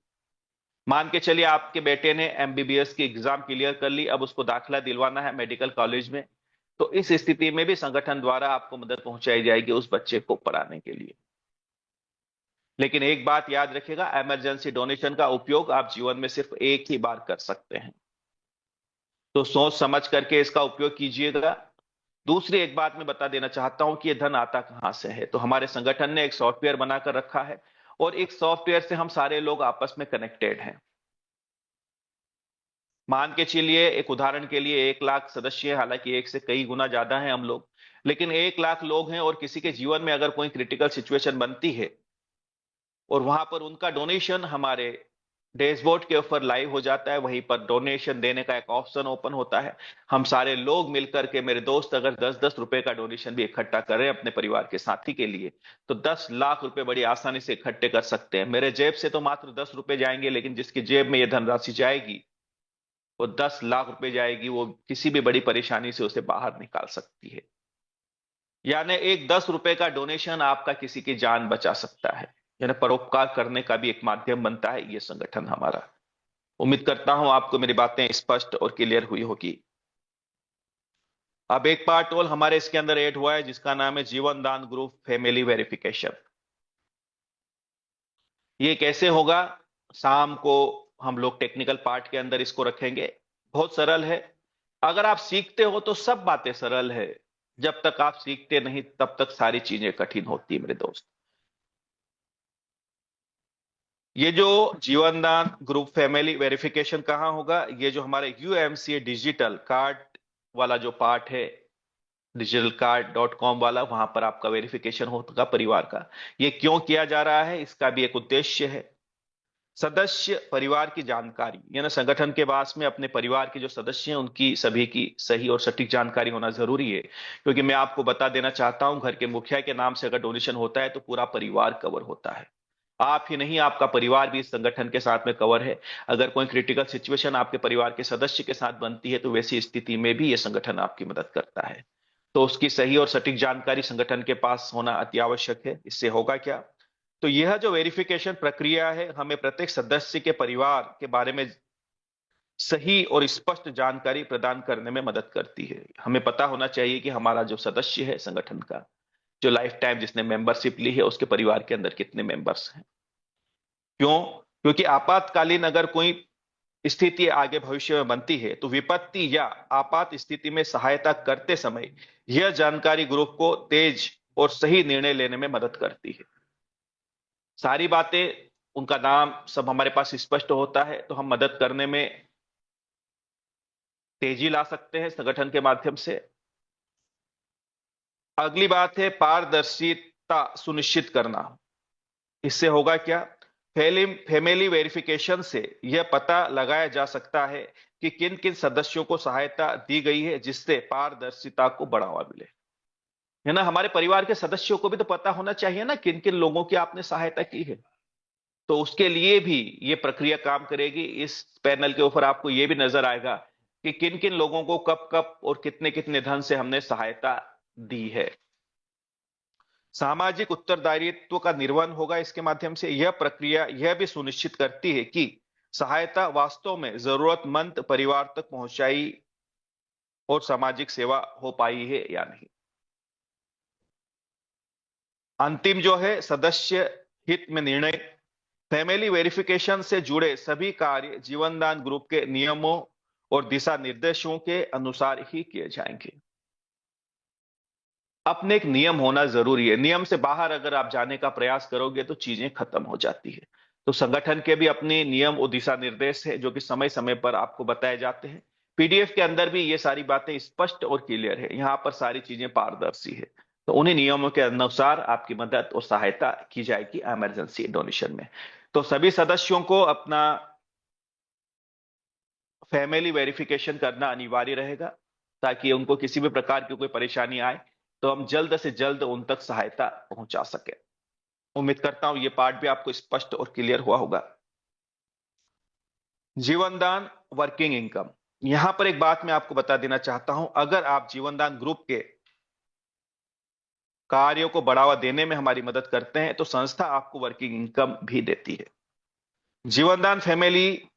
मान के चलिए आपके बेटे ने एमबीबीएस की एग्जाम क्लियर कर ली, अब उसको दाखिला दिलवाना है मेडिकल कॉलेज में, तो इस स्थिति में भी संगठन द्वारा आपको मदद पहुंचाई जाएगी उस बच्चे को पढ़ाने के लिए। लेकिन एक बात याद रखिएगा, इमरजेंसी डोनेशन का उपयोग आप जीवन में सिर्फ एक ही बार कर सकते हैं, तो सोच समझ करके इसका उपयोग कीजिएगा। दूसरी एक बात मैं बता देना चाहता हूं कि यह धन आता कहां से है। तो हमारे संगठन ने एक सॉफ्टवेयर बनाकर रखा है और एक सॉफ्टवेयर से हम सारे लोग आपस में कनेक्टेड हैं। मान के चलिए एक उदाहरण के लिए 1 लाख सदस्य हैं, हालांकि एक से कई गुना ज्यादा हैं हम लोग, लेकिन 1 लाख लोग हैं और किसी के जीवन में अगर कोई क्रिटिकल सिचुएशन बनती है और वहां पर उनका डोनेशन हमारे डैशबोर्ड के ऊपर लाइव हो जाता है, वहीं पर डोनेशन देने का एक ऑप्शन ओपन होता है। हम सारे लोग मिलकर के, मेरे दोस्त अगर 10-10 रुपए का डोनेशन भी इकट्ठा करें अपने परिवार के साथी के लिए, तो 10 लाख रुपए बड़ी आसानी से इकट्ठे कर सकते हैं। मेरे जेब से तो मात्र 10 रुपए जाएंगे, लेकिन जिसकी जेब में यह धनराशि जाएगी वो 10 लाख रुपए जाएगी, वो किसी भी बड़ी परेशानी से उसे बाहर निकाल सकती है। यानी एक 10 रुपए का डोनेशन आपका किसी की जान बचा सकता है। यानी परोपकार करने का भी एक माध्यम बनता है ये संगठन हमारा। उम्मीद करता हूं आपको मेरी बातें स्पष्ट और क्लियर हुई होगी। अब एक पार्ट और हमारे इसके अंदर ऐड हुआ है जिसका नाम है जीवन दान ग्रुप फैमिली वेरिफिकेशन। ये कैसे होगा? शाम को हम लोग टेक्निकल पार्ट के अंदर इसको रखेंगे। बहुत सरल है। अगर आप सीखते हो तो सब बातें सरल है, जब तक आप सीखते नहीं तब तक सारी चीजें कठिन होती है मेरे दोस्त। ये जो जीवन दान ग्रुप फैमिली वेरिफिकेशन कहाँ होगा? ये जो हमारे यूएमसीए डिजिटल कार्ड वाला जो पार्ट है, digitalcard.com वाला, वहां पर आपका वेरिफिकेशन होगा परिवार का। ये क्यों किया जा रहा है, इसका भी एक उद्देश्य है। सदस्य परिवार की जानकारी, यानी संगठन के पास में अपने परिवार के जो सदस्य हैं उनकी सभी की सही और सटीक जानकारी होना जरूरी है, क्योंकि मैं आपको बता देना चाहता हूं, घर के मुखिया के नाम से अगर डोनेशन होता है तो पूरा परिवार कवर होता है। आप ही नहीं, आपका परिवार भी इस संगठन के साथ में कवर है। अगर कोई क्रिटिकल सिचुएशन आपके परिवार के सदस्य के साथ बनती है तो वैसी स्थिति में भी यह संगठन आपकी मदद करता है। तो उसकी सही और सटीक जानकारी संगठन के पास होना अति आवश्यक है। इससे होगा क्या, तो यह जो वेरिफिकेशन प्रक्रिया है हमें प्रत्येक सदस्य के परिवार के बारे में सही और स्पष्ट जानकारी प्रदान करने में मदद करती है। हमें पता होना चाहिए कि हमारा जो सदस्य है संगठन का, जो लाइफ टाइम जिसने मेंबरशिप ली है, उसके परिवार के अंदर कितने मेंबर्स हैं। क्यों, क्योंकि आपातकालीन अगर कोई स्थिति आगे भविष्य में बनती है तो विपत्ति या आपात स्थिति में सहायता करते समय यह जानकारी ग्रुप को तेज और सही निर्णय लेने में मदद करती है। सारी बातें, उनका नाम सब हमारे पास स्पष्ट होता है तो हम मदद करने में तेजी ला सकते हैं संगठन के माध्यम से। अगली बात है पारदर्शिता सुनिश्चित करना। इससे होगा क्या, फैमिली वेरिफिकेशन से यह पता लगाया जा सकता है कि किन किन सदस्यों को सहायता दी गई है, जिससे पारदर्शिता को बढ़ावा मिले। है ना, हमारे परिवार के सदस्यों को भी तो पता होना चाहिए ना किन किन लोगों की आपने सहायता की है। तो उसके लिए भी ये प्रक्रिया काम करेगी। इस पैनल के ऊपर आपको ये भी नजर आएगा कि किन किन लोगों को कब कब और कितने कितने धन से हमने सहायता दी है। सामाजिक उत्तरदायित्व का निर्वहन होगा इसके माध्यम से। यह प्रक्रिया यह भी सुनिश्चित करती है कि सहायता वास्तव में जरूरतमंद परिवार तक पहुंचाई और सामाजिक सेवा हो पाई है या नहीं। अंतिम जो है सदस्य हित में निर्णय। फैमिली वेरिफिकेशन से जुड़े सभी कार्य जीवनदान ग्रुप के नियमों और दिशा निर्देशों के अनुसार ही किए जाएंगे। अपने एक नियम होना जरूरी है। नियम से बाहर अगर आप जाने का प्रयास करोगे तो चीजें खत्म हो जाती है। तो संगठन के भी अपने नियम और दिशा निर्देश है जो कि समय समय पर आपको बताए जाते हैं। पीडीएफ के अंदर भी ये सारी बातें स्पष्ट और क्लियर है, यहाँ पर सारी चीजें पारदर्शी है। तो उन्हीं नियमों के अनुसार आपकी मदद और सहायता की जाएगी इमरजेंसी डोनेशन में। तो सभी सदस्यों को अपना फैमिली वेरिफिकेशन करना अनिवार्य रहेगा, ताकि उनको किसी भी प्रकार की कोई परेशानी आए तो हम जल्द से जल्द उन तक सहायता पहुंचा सके। उम्मीद करता हूं ये पार्ट भी आपको स्पष्ट और क्लियर हुआ होगा। जीवनदान वर्किंग इनकम, यहां पर एक बात मैं आपको बता देना चाहता हूं। अगर आप जीवनदान ग्रुप के कार्यों को बढ़ावा देने में हमारी मदद करते हैं तो संस्था आपको वर्किंग इनकम भी देती है। जीवनदान फैमिली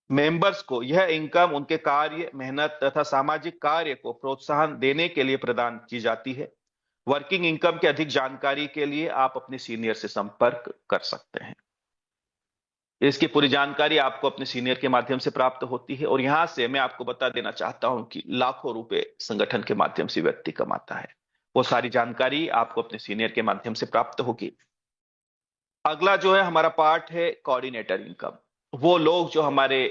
मेंबर्स को यह इनकम उनके कार्य, मेहनत तथा सामाजिक कार्य को प्रोत्साहन देने के लिए प्रदान की जाती है। वर्किंग इनकम की अधिक जानकारी के लिए आप अपने सीनियर से संपर्क कर सकते हैं। इसकी पूरी जानकारी आपको अपने सीनियर के माध्यम से प्राप्त होती है। और यहां से मैं आपको बता देना चाहता हूं कि लाखों रुपए संगठन के माध्यम से व्यक्ति कमाता है। वो सारी जानकारी आपको अपने सीनियर के माध्यम से प्राप्त होगी। अगला जो है हमारा पार्ट है कोऑर्डिनेटर इनकम। वो लोग जो हमारे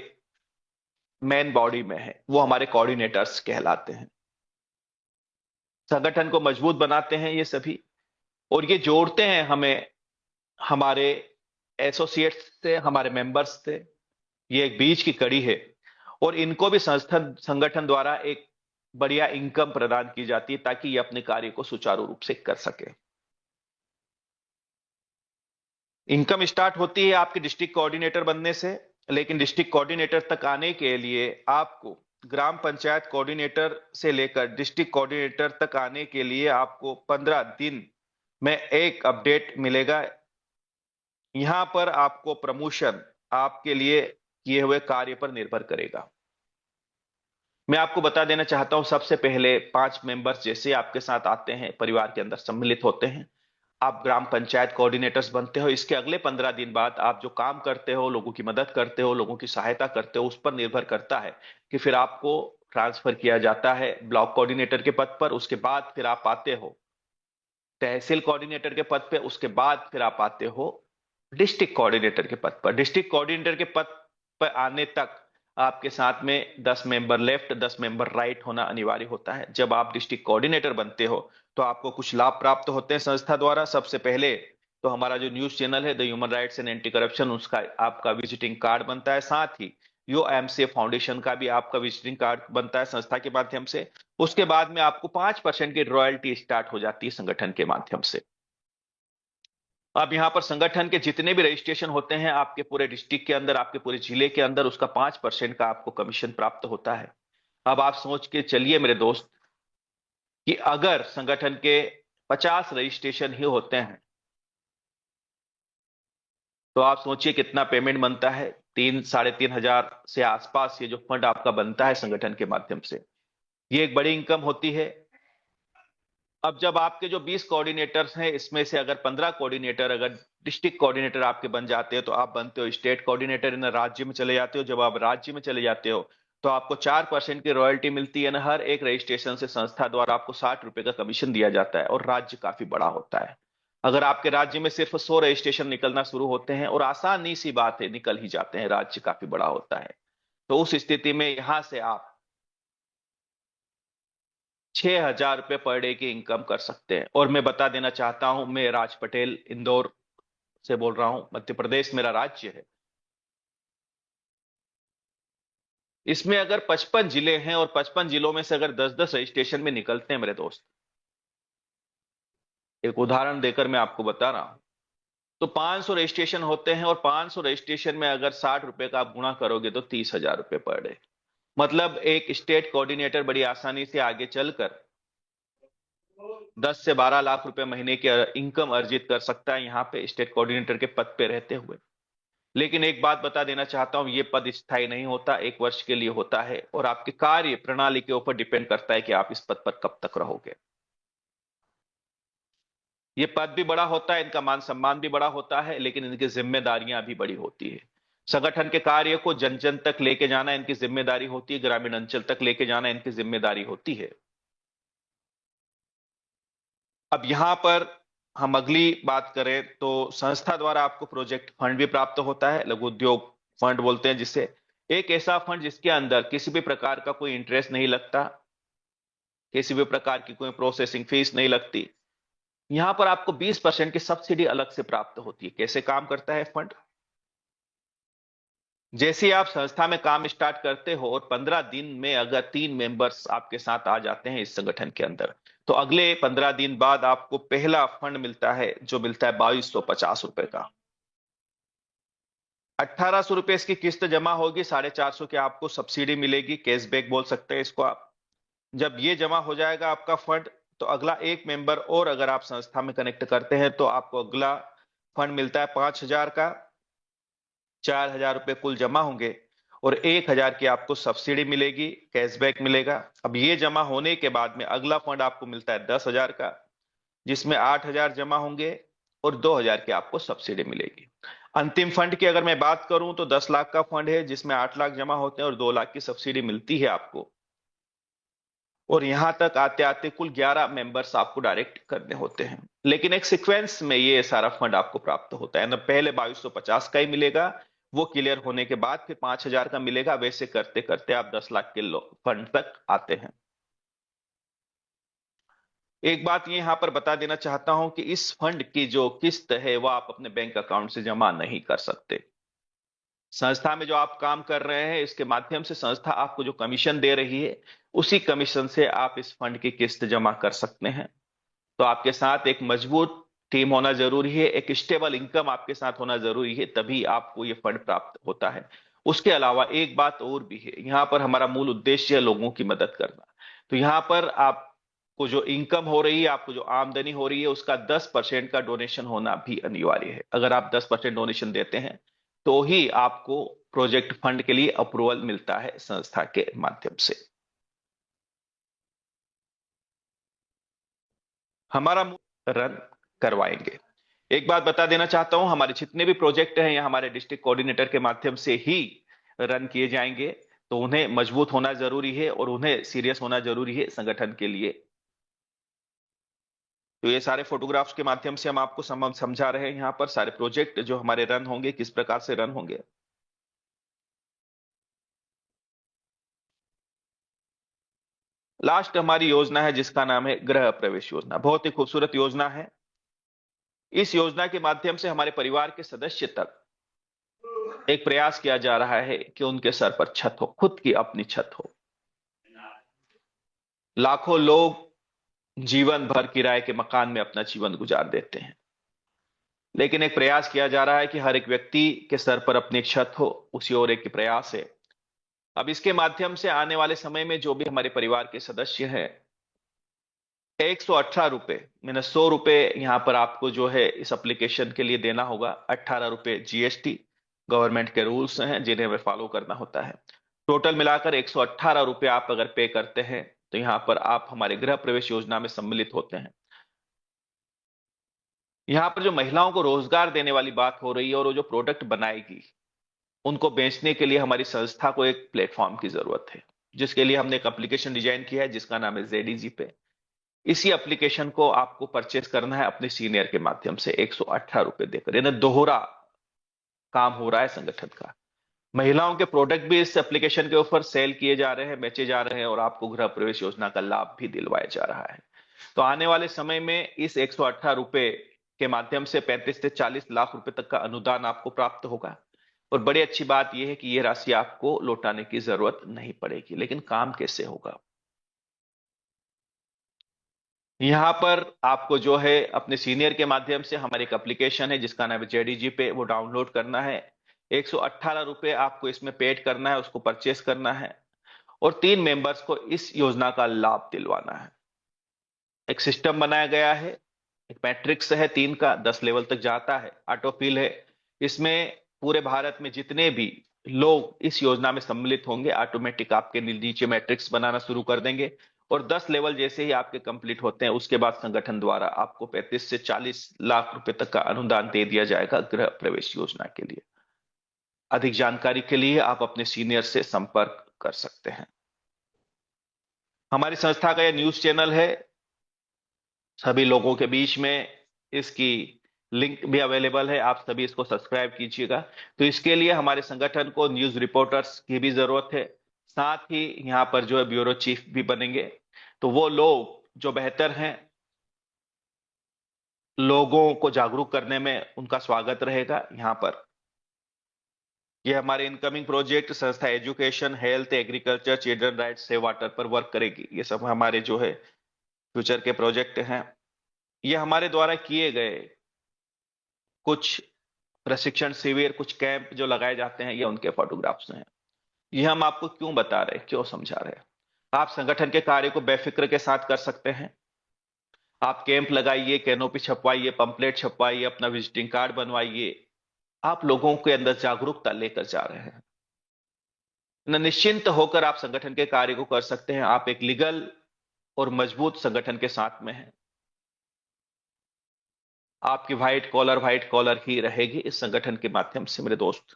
मेन बॉडी में है वो हमारे कोऑर्डिनेटर्स कहलाते हैं। संगठन को मजबूत बनाते हैं ये सभी, और ये जोड़ते हैं हमें हमारे एसोसिएट्स से, हमारे मेंबर्स से। ये एक बीच की कड़ी है, और इनको भी संस्थान संगठन द्वारा एक बढ़िया इनकम प्रदान की जाती है ताकि ये अपने कार्य को सुचारू रूप से कर सके। इनकम स्टार्ट होती है आपके डिस्ट्रिक्ट कोऑर्डिनेटर बनने से, लेकिन डिस्ट्रिक्ट कोऑर्डिनेटर तक आने के लिए आपको ग्राम पंचायत कोऑर्डिनेटर से लेकर डिस्ट्रिक्ट कोऑर्डिनेटर तक आने के लिए आपको 15 दिन में एक अपडेट मिलेगा। यहां पर आपको प्रमोशन आपके लिए किए हुए कार्य पर निर्भर करेगा। मैं आपको बता देना चाहता हूं, सबसे पहले 5 मेंबर्स जैसे आपके साथ आते हैं, परिवार के अंदर सम्मिलित होते हैं, आप ग्राम पंचायत कोऑर्डिनेटर्स बनते हो। इसके अगले 15 दिन बाद आप जो काम करते हो, लोगों की मदद करते हो, लोगों की सहायता करते हो, उस पर निर्भर करता है कि फिर आपको ट्रांसफर किया जाता है ब्लॉक कोऑर्डिनेटर के पद पर। उसके बाद फिर आप आते हो तहसील कोऑर्डिनेटर के पद पे। उसके बाद फिर आप आते हो डिस्ट्रिक्ट कोऑर्डिनेटर के पद पर। डिस्ट्रिक्ट कोऑर्डिनेटर के पद पर आने तक आपके साथ में 10 मेंबर लेफ्ट 10 मेंबर राइट होना अनिवार्य होता है। जब आप डिस्ट्रिक्ट कोऑर्डिनेटर बनते हो तो आपको कुछ लाभ प्राप्त होते हैं संस्था द्वारा। सबसे पहले तो हमारा जो न्यूज चैनल है the human rights and anti corruption, उसका आपका विजिटिंग कार्ड बनता है। साथ ही यो एमसीए फाउंडेशन का भी आपका विजिटिंग कार्ड बनता है संस्था के माध्यम से। उसके बाद में आपको 5% की रॉयल्टी स्टार्ट हो जाती है संगठन के माध्यम से। अब यहाँ पर संगठन के जितने भी रजिस्ट्रेशन होते हैं आपके पूरे डिस्ट्रिक्ट के अंदर, आपके पूरे जिले के अंदर, उसका 5% का आपको कमीशन प्राप्त होता है। अब आप सोच के चलिए मेरे दोस्त कि अगर संगठन के 50 रजिस्ट्रेशन ही होते हैं तो आप सोचिए कितना पेमेंट बनता है। 3-3.5 हजार से आसपास ये जो फंड आपका बनता है संगठन के माध्यम से, ये एक बड़ी इनकम होती है। अब जब आपके जो 20 कोऑर्डिनेटर्स हैं इसमें से अगर 15 कोऑर्डिनेटर अगर डिस्ट्रिक्ट कोऑर्डिनेटर आपके बन जाते हैं तो आप बनते हो स्टेट कोऑर्डिनेटर, इन राज्य में चले जाते हो। जब आप राज्य में चले जाते हो तो आपको 4% की रॉयल्टी मिलती है ना। हर एक रजिस्ट्रेशन से संस्था द्वारा आपको 60 रुपए का कमीशन दिया जाता है और राज्य काफी बड़ा होता है। अगर आपके राज्य में सिर्फ 100 रजिस्ट्रेशन निकलना शुरू होते हैं, और आसानी सी बात है निकल ही जाते हैं, राज्य काफी बड़ा होता है, तो उस स्थिति में यहां से आप 6,000 रुपये पर डे की इनकम कर सकते हैं। और मैं बता देना चाहता हूं, मैं राज पटेल इंदौर से बोल रहा हूं, मध्य प्रदेश मेरा राज्य है। इसमें अगर 55 जिले हैं और 55 जिलों में से अगर 10-10 रजिस्ट्रेशन में निकलते हैं मेरे दोस्त, एक उदाहरण देकर मैं आपको बता रहा हूं, तो 500 रजिस्ट्रेशन होते हैं और 500 रजिस्ट्रेशन में अगर 60 रुपए का आप गुणा करोगे तो 30,000 रुपये पर डे। मतलब एक स्टेट कोऑर्डिनेटर बड़ी आसानी से आगे चलकर 10 से 12 लाख रुपए महीने की इनकम अर्जित कर सकता है यहाँ पे स्टेट कोऑर्डिनेटर के पद पे रहते हुए। लेकिन एक बात बता देना चाहता हूं, ये पद स्थायी नहीं होता, 1 वर्ष के लिए होता है और आपके कार्य प्रणाली के ऊपर डिपेंड करता है कि आप इस पद पर कब तक रहोगे। ये पद भी बड़ा होता है, इनका मान सम्मान भी बड़ा होता है, लेकिन इनकी जिम्मेदारियां भी बड़ी होती है। संगठन के कार्य को जन जन तक लेके जाना इनकी जिम्मेदारी होती है, ग्रामीण अंचल तक लेके जाना इनकी जिम्मेदारी होती है। अब यहां पर हम अगली बात करें तो संस्था द्वारा आपको प्रोजेक्ट फंड भी प्राप्त होता है, लघु उद्योग फंड बोलते हैं जिसे। एक ऐसा फंड जिसके अंदर किसी भी प्रकार का कोई इंटरेस्ट नहीं लगता, किसी भी प्रकार की कोई प्रोसेसिंग फीस नहीं लगती। यहां पर आपको 20% की सब्सिडी अलग से प्राप्त होती है। कैसे काम करता है फंड? जैसे आप संस्था में काम स्टार्ट करते हो और 15 दिन में अगर 3 मेंबर्स आपके साथ आ जाते हैं इस संगठन के अंदर, तो अगले 15 दिन बाद आपको पहला फंड मिलता है जो मिलता है 2250 रुपए का। 1800 रुपए इसकी किस्त जमा होगी, 450 की आपको सब्सिडी मिलेगी, कैशबैक बोल सकते हैं इसको आप। जब ये जमा हो जाएगा आपका फंड, तो अगला एक मेंबर और अगर आप संस्था में कनेक्ट करते हैं तो आपको अगला फंड मिलता है 5,000 का। 4,000 रुपये कुल जमा होंगे और 1,000 की आपको सब्सिडी मिलेगी, कैशबैक मिलेगा। अब ये जमा होने के बाद में अगला फंड आपको मिलता है 10,000 का, जिसमें 8,000 जमा होंगे और 2,000 की आपको सब्सिडी मिलेगी। अंतिम फंड की अगर मैं बात करूं तो 10 लाख का फंड है जिसमें 8 लाख जमा होते हैं और 2 लाख की सब्सिडी मिलती है आपको। और यहां तक आते आते कुल 11 मेंबर्स आपको डायरेक्ट करने होते हैं। लेकिन एक सीक्वेंस में ये सारा फंड आपको प्राप्त होता है ना। पहले 2250 का ही मिलेगा, वो क्लियर होने के बाद फिर 5,000 का मिलेगा। वैसे करते करते आप 10 लाख के फंड तक आते हैं। एक बात ये यहां पर बता देना चाहता हूं कि इस फंड की जो किस्त है वह आप अपने बैंक अकाउंट से जमा नहीं कर सकते। संस्था में जो आप काम कर रहे हैं इसके माध्यम से संस्था आपको जो कमीशन दे रही है उसी कमीशन से आप इस फंड की किस्त जमा कर सकते हैं। तो आपके साथ एक मजबूत टीम होना जरूरी है, एक स्टेबल इनकम आपके साथ होना जरूरी है, तभी आपको ये फंड प्राप्त होता है। उसके अलावा एक बात और भी है, यहाँ पर हमारा मूल उद्देश्य है लोगों की मदद करना। तो यहाँ पर आपको जो इनकम हो रही है, आपको जो आमदनी हो रही है, उसका 10% का डोनेशन होना भी अनिवार्य है। अगर आप 10% डोनेशन देते हैं तो ही आपको प्रोजेक्ट फंड के लिए अप्रूवल मिलता है संस्था के माध्यम से। हमारा रन करवाएंगे। एक बात बता देना चाहता हूं, हमारे जितने भी प्रोजेक्ट हैं या हमारे डिस्ट्रिक्ट कोऑर्डिनेटर के माध्यम से ही रन किए जाएंगे। तो उन्हें मजबूत होना जरूरी है और उन्हें सीरियस होना जरूरी है संगठन के लिए। तो ये सारे फोटोग्राफ्स के माध्यम से हम आपको समझा रहे हैं यहाँ पर सारे प्रोजेक्ट जो हमारे रन होंगे किस प्रकार से रन होंगे। लास्ट हमारी योजना है जिसका नाम है गृह प्रवेश योजना। बहुत ही खूबसूरत योजना है। इस योजना के माध्यम से हमारे परिवार के सदस्य तक एक प्रयास किया जा रहा है कि उनके सर पर छत हो, खुद की अपनी छत हो। लाखों लोग जीवन भर किराए के मकान में अपना जीवन गुजार देते हैं, लेकिन एक प्रयास किया जा रहा है कि हर एक व्यक्ति के सर पर अपनी एक छत हो, उसी ओर एक प्रयास है। अब इसके माध्यम से आने वाले समय में जो भी हमारे परिवार के सदस्य हैं, 118 रुपए मैंने 100 रुपए यहां पर आपको जो है इस एप्लीकेशन के लिए देना होगा। 18 रुपए जीएसटी गवर्नमेंट के रूल्स हैं जिन्हें हमें फॉलो करना होता है। टोटल मिलाकर 118 रुपए आप अगर पे करते हैं तो यहां पर आप हमारे गृह प्रवेश योजना में सम्मिलित होते हैं। यहां पर जो महिलाओं को रोजगार देने वाली बात हो रही है और वो जो प्रोडक्ट बनाएगी उनको बेचने के लिए हमारी संस्था को एक प्लेटफॉर्म की जरूरत है, जिसके लिए हमने एक एप्लीकेशन डिजाइन किया है जिसका नाम है जेडीजी पे। इसी एप्लीकेशन को आपको परचेस करना है अपने सीनियर के माध्यम से 118 रुपए देकर, यानी दोहरा काम हो रहा है संगठन का। महिलाओं के प्रोडक्ट भी इस एप्लीकेशन के ऊपर सेल किए जा रहे हैं, बेचे जा रहे हैं और आपको गृह प्रवेश योजना का लाभ भी दिलवाया जा रहा है। तो आने वाले समय में इस 118 रुपए के माध्यम से 35 से 40 लाख रुपए तक का अनुदान आपको प्राप्त होगा। और बड़ी अच्छी बात यह है कि यह राशि आपको लौटाने की जरूरत नहीं पड़ेगी। लेकिन काम कैसे होगा? यहां पर आपको जो है अपने सीनियर के माध्यम से हमारी एक एप्लीकेशन है जिसका नाम है जेडीजी पे, वो डाउनलोड करना है। 118 रुपए आपको इसमें पेड करना है, उसको परचेस करना है और 3 मेंबर्स को इस योजना का लाभ दिलवाना है। एक सिस्टम बनाया गया है, एक मैट्रिक्स है 3 का, 10 लेवल तक जाता है, ऑटोफिल है। इसमें पूरे भारत में जितने भी लोग इस योजना में सम्मिलित होंगे ऑटोमेटिक आपके नीचे मैट्रिक्स बनाना शुरू कर देंगे और 10 लेवल जैसे ही आपके कंप्लीट होते हैं उसके बाद संगठन द्वारा आपको 35 से 40 लाख रुपए तक का अनुदान दे दिया जाएगा गृह प्रवेश योजना के लिए। अधिक जानकारी के लिए आप अपने सीनियर से संपर्क कर सकते हैं। हमारी संस्था का यह न्यूज चैनल है, सभी लोगों के बीच में इसकी लिंक भी अवेलेबल है, आप सभी इसको सब्सक्राइब कीजिएगा। तो इसके लिए हमारे संगठन को न्यूज रिपोर्टर्स की भी जरूरत है, साथ ही यहाँ पर जो है ब्यूरो चीफ भी बनेंगे। तो वो लोग जो बेहतर हैं, लोगों को जागरूक करने में उनका स्वागत रहेगा यहाँ पर। ये हमारे इनकमिंग प्रोजेक्ट संस्था education, health, agriculture, children rights, save water पर वर्क करेगी। ये सब हमारे जो है फ्यूचर के प्रोजेक्ट हैं। ये हमारे द्वारा किए गए कुछ प्रशिक्षण शिविर, कुछ कैंप जो लगाए जाते हैं, ये उनके फोटोग्राफ्स हैं। ये हम आपको क्यों बता रहे हैं, क्यों समझा रहे हैं? आप संगठन के कार्य को बेफिक्र के साथ कर सकते हैं। आप कैंप लगाइए, कैनोपी छपवाइए, पंपलेट छपवाइए, अपना विजिटिंग कार्ड बनवाइए। आप लोगों के अंदर जागरूकता लेकर जा रहे हैं। निश्चिंत होकर आप संगठन के कार्य को कर सकते हैं। आप एक लीगल और मजबूत संगठन के साथ में हैं। आपकी व्हाइट कॉलर ही रहेगी इस संगठन के माध्यम से मेरे दोस्त।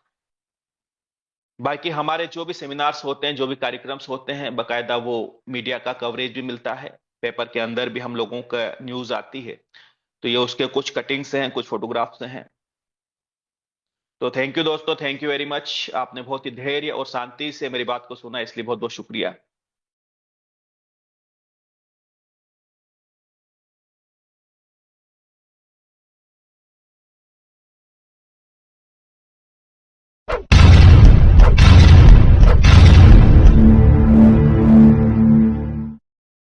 बाकी हमारे जो भी सेमिनार्स होते हैं, जो भी कार्यक्रम्स होते हैं, बकायदा वो मीडिया का कवरेज भी मिलता है, पेपर के अंदर भी हम लोगों का न्यूज आती है। तो ये उसके कुछ कटिंग्स हैं, कुछ फोटोग्राफ्स हैं। तो थैंक यू दोस्तों, थैंक यू वेरी मच। आपने बहुत ही धैर्य और शांति से मेरी बात को सुना, इसलिए बहुत बहुत शुक्रिया।